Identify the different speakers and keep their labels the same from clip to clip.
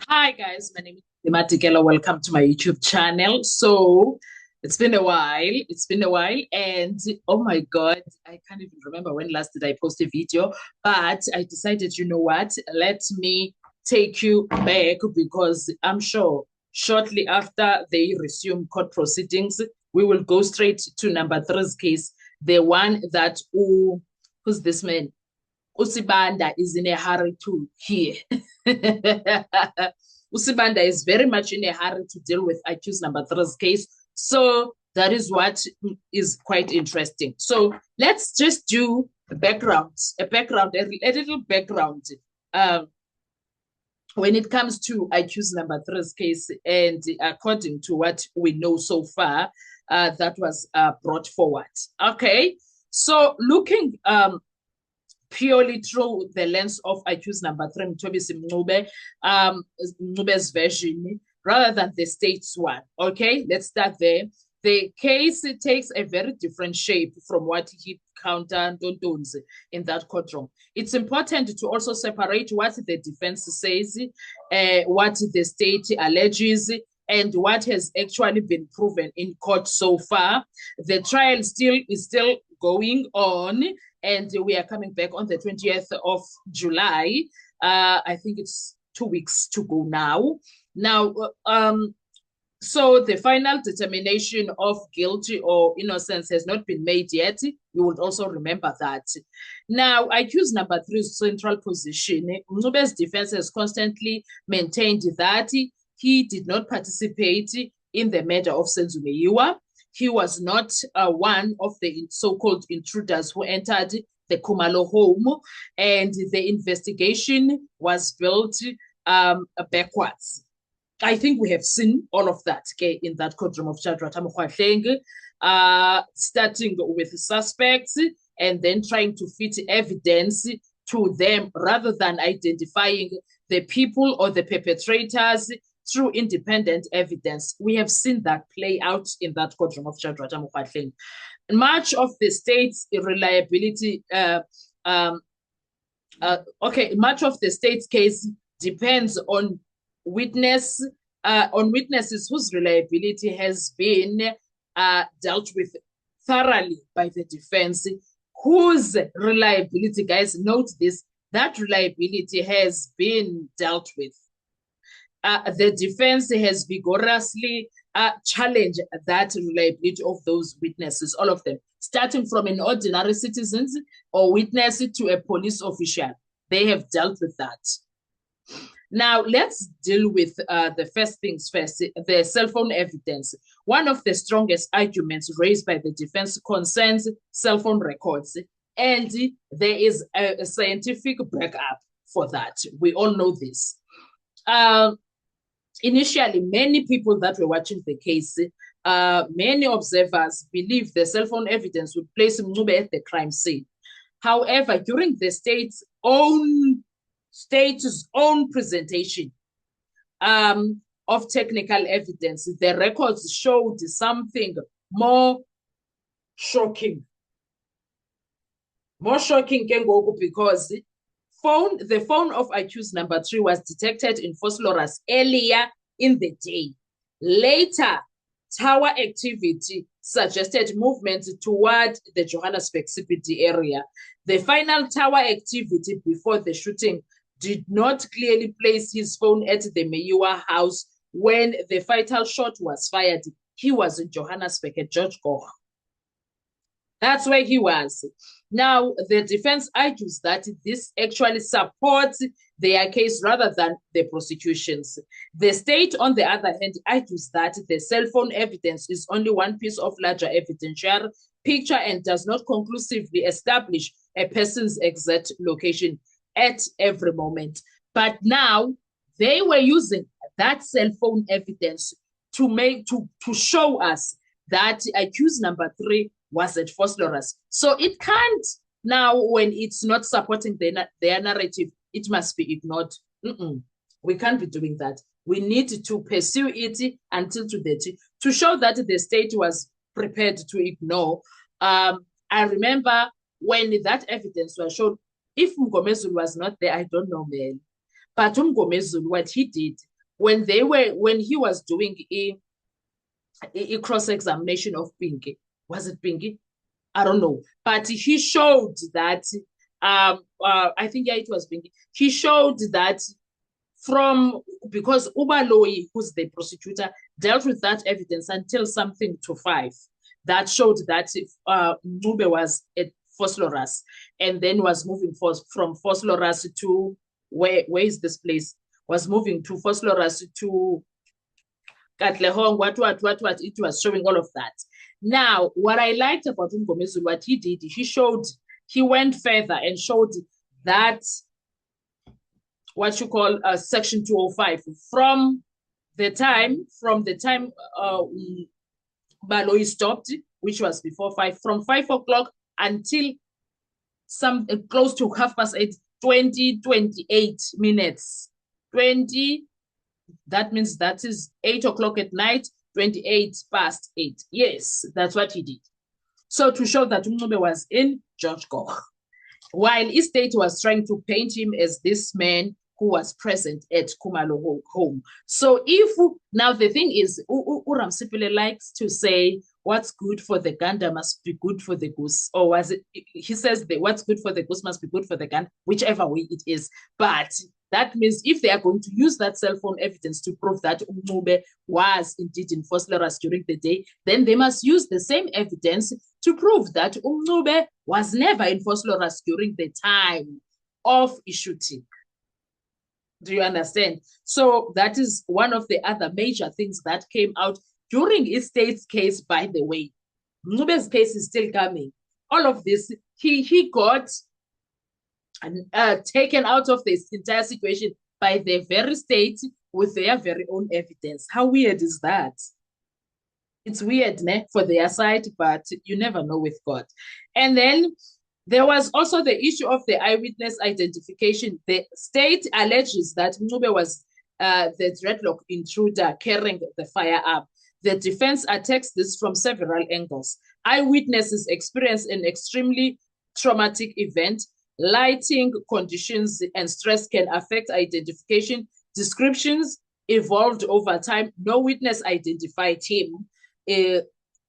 Speaker 1: Hi guys, my name is Matikela. Welcome to my YouTube channel. So it's been a while. And oh my God, I can't even remember when last did I post a video, but I decided, you know what? Let me take you back because I'm sure shortly after they resume court proceedings, we will go straight to number three's case, the one that who's this man? Usibanda is in a hurry to hear. Usibanda is very much in a hurry to deal with accused number three's case. So that is what is quite interesting. So let's just do a background, a little background when it comes to accused number three's case. And according to what we know so far, that was brought forward. Okay. So looking purely through the lens of accused number three, Mthobisi Mncube's version, rather than the state's one. Okay, let's start there. The case takes a very different shape from what he counter Ntontoni in that courtroom. It's important to also separate what the defense says, what the state alleges, and what has actually been proven in court so far. The trial is still going on, and we are coming back on the 20th of July. I think it's 2 weeks to go now. So the final determination of guilty or innocence has not been made yet. You would also remember that. Now, accused number three's central position, Mncube's defense has constantly maintained that he did not participate in the murder of Senzo Meyiwa. He was not one of the so-called intruders who entered the Khumalo home, and the investigation was built backwards. I think we have seen all of that in that courtroom of Shadrata Mokgwatleng, starting with suspects and then trying to fit evidence to them rather than identifying the people or the perpetrators through independent evidence. We have seen that play out in that courtroom of Shadrata Mokgwatleng. Much of the state's reliability, much of the state's case depends on witnesses whose reliability has been dealt with thoroughly by the defense, whose reliability, guys, note this, that reliability has been dealt with. The defense has vigorously challenged that reliability of those witnesses, all of them, starting from an ordinary citizen or witness to a police official. They have dealt with that. Now, let's deal with the first things first, the cell phone evidence. One of the strongest arguments raised by the defense concerns cell phone records, and there is a scientific backup for that. We all know this. Initially, many people that were watching the case, many observers believed the cell phone evidence would place Mncube at the crime scene. However, during the state's own presentation of technical evidence, the records showed something more shocking. More shocking, because the phone of accused number three was detected in Vosloorus earlier in the day. Later, tower activity suggested movement toward the Johannesburg CBD area. The final tower activity before the shooting did not clearly place his phone at the Meyiwa house when the fatal shot was fired. He was in Johannesburg at George Koch. That's where he was. Now, the defense argues that this actually supports their case rather than the prosecution's. The state, on the other hand, argues that the cell phone evidence is only one piece of larger evidential picture and does not conclusively establish a person's exact location at every moment. But now they were using that cell phone evidence to show us that accused number three was at Vosloorus. So it can't now, when it's not supporting their narrative, it must be ignored. We can't be doing that. We need to pursue it until to show that the state was prepared to ignore. I remember when that evidence was shown, if Mngomezulu was not there, I don't know, man. But Mngomezulu, what he did, when he was doing a cross-examination of Pinky, was it Pinky? I don't know, but he showed that I think it was Pinky. He showed that because Ubaloyi, who's the prosecutor, dealt with that evidence until something to 5 that showed that Ncube was at Vosloorus and then was moving from Vosloorus to where is this place? Was moving to Vosloorus to Katlehong, what, it was showing all of that. Now, what I liked about Mngomezulu, what he did, he went further and showed that what you call Section 205 from the time Baloyi stopped, which was before 5, from 5 o'clock until some close to 8:30, 28 minutes. 20, that means that is 8 o'clock at night, 28 past 8. Yes, that's what he did. So to show that Ncube was in George Koch, while Estate was trying to paint him as this man who was present at Khumalo home. So now the thing is, Ramsipile likes to say, what's good for the gander must be good for the goose. Or he says that what's good for the goose must be good for the gander, whichever way it is. But that means if they are going to use that cell phone evidence to prove that Ncube was indeed in Vosloorus during the day, then they must use the same evidence to prove that Ncube was never in Vosloorus during the time of shooting. Do you understand? So that is one of the other major things that came out during Estate's case, by the way. Ncube's case is still coming. All of this, he got taken out of this entire situation by the very state with their very own evidence. How weird is that? It's weird, ne, for their side, but you never know with God. And then there was also the issue of the eyewitness identification. The state alleges that Ncube was the dreadlock intruder carrying the firearm. The defense attacks this from several angles. Eyewitnesses experienced an extremely traumatic event. Lighting conditions and stress can affect identification. Descriptions evolved over time. No witness identified him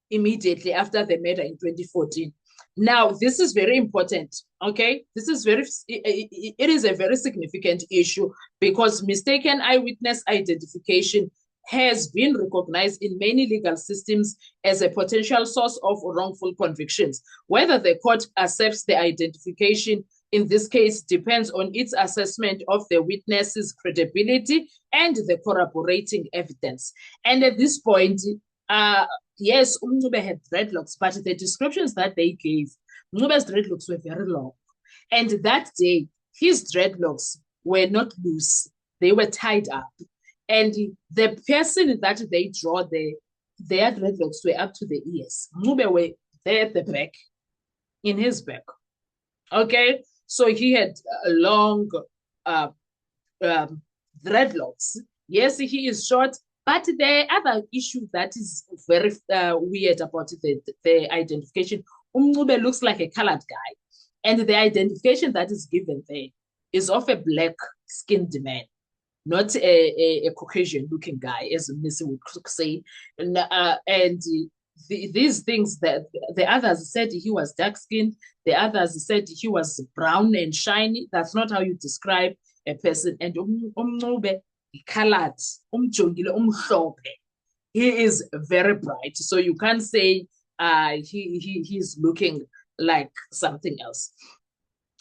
Speaker 1: immediately after the murder in 2014. Now, this is very important, okay? It is a very significant issue because mistaken eyewitness identification has been recognized in many legal systems as a potential source of wrongful convictions. Whether the court accepts the identification in this case depends on its assessment of the witness's credibility and the corroborating evidence. And at this point, yes, Ncube had dreadlocks, but the descriptions that they gave, Ncube's dreadlocks were very long. And that day, his dreadlocks were not loose. They were tied up. And the person that they draw their dreadlocks were up to the ears. Ncube were there at the back, in his back. Okay? So he had long dreadlocks. Yes, he is short, but the other issue that is very weird about the identification, Ncube looks like a colored guy. And the identification that is given there is of a black-skinned man, not a Caucasian-looking guy, as Missy would say. And these things, that the others said he was dark-skinned, the others said he was brown and shiny. That's not how you describe a person. And Ncube, colored, he is very bright. So you can't say he's looking like something else.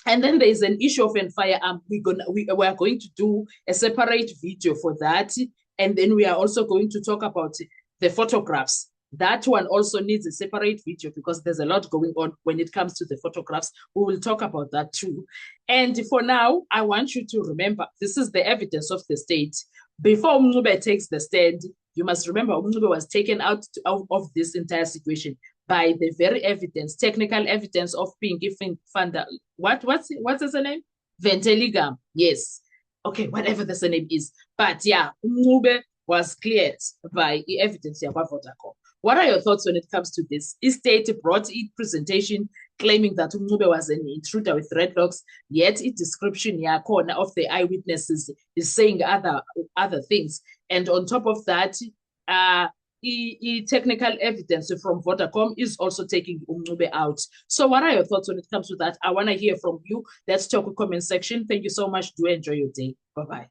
Speaker 1: And then there's an issue of a firearm. We are going to do a separate video for that. And then we are also going to talk about the photographs. That one also needs a separate video because there's a lot going on when it comes to the photographs. We will talk about that too. And for now, I want you to remember, this is the evidence of the state. Before Ncube takes the stand, you must remember Ncube was taken out of this entire situation by the very evidence, technical evidence of Pinky Fanda. What's his name? Venteligam. Yes. Okay, whatever the name is. But yeah, Ncube was cleared by the evidence. What are your thoughts when it comes to this? Estate brought its presentation claiming that Ncube was an intruder with dreadlocks, yet its description of the eyewitnesses is saying other things. And on top of that, technical evidence from Vodacom is also taking Umncube out. So what are your thoughts when it comes to that? I want to hear from you. Let's talk in comment section. Thank you so much. Do enjoy your day. Bye-bye.